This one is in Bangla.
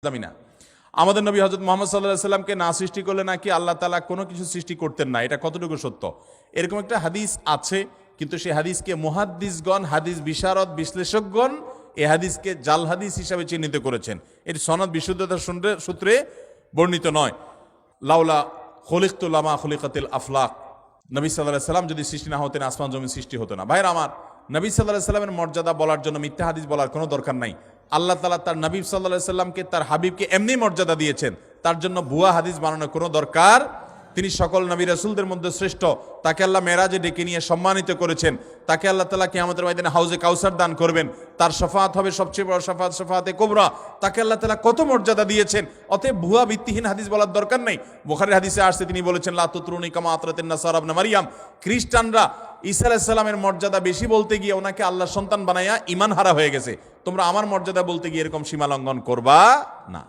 দামি না। আমাদের নবী হযরত মুহাম্মদ সাল্লাল্লাহু আলাইহি সাল্লামকে না সৃষ্টি করলে নাকি আল্লাহ তাআলা কোনো কিছু সৃষ্টি করতেন না, এটা কতটুকু সত্য? এরকম একটা হাদিস আছে, কিন্তু সেই হাদিসকে মুহাদ্দিসগণ, হাদিস বিশারদ, বিশ্লেষকগণ এই হাদিসকে জাল হাদিস হিসাবে চিহ্নিত করেছেন। এটি সনদ বিশুদ্ধতার সূত্রে বর্ণিত নয়। লাউলা খলিকতু লামা খলিকাতিল আফলাক, নবী সাল্লাল্লাহু আলাইহি সাল্লাম যদি সৃষ্টি না হতেন আসমান জমিন সৃষ্টি হতো না। ভাইরা আমার, নবী সাল্লাল্লাহু আলাইহি সাল্লামের মর্যাদা বলার জন্য মিথ্যা হাদিস বলার কোনো দরকার নাই। আল্লাহ তাআলা তার নবী সাল্লাল্লাহু আলাইহি সাল্লামকে, তার হাবিবকে এমনি মর্যাদা দিয়েছেন, তার জন্য ভুয়া হাদিস বানানোর কোনো দরকার। তিনি সকল নবী রাসূলদের মধ্যে শ্রেষ্ঠ, তাকে আল্লাহ মেরাজে ডেকে নিয়ে সম্মানিত করেছেন, তাকে আল্লাহ তাআলা কিয়ামতের ময়দানে হাউজে কাউসার দান করবেন, তার শাফাআত হবে সবচেয়ে বড় শাফাআত, শাফাআতে কুবরা। তাকে আল্লাহ তাআলা কত মর্যাদা দিয়েছেন, অতএব ভুয়া ভিত্তিহীন হাদিস বলার দরকার নেই। বুখারীর হাদিসে আসছে, তিনি বলেছেন লা তুতরুনি কামা আতরাতিন নাসারা ইবনে মারইয়াম, খ্রিস্টানরা ঈসা আলাইহিস সালামের মর্যাদা বেশি বলতে গিয়ে ওনাকে আল্লাহর সন্তান বানায়া ঈমান হারা হয়ে গেছে। তোমরা আমার মর্যাদা বলতে গিয়ে এরকম সীমা লঙ্ঘন করবা না।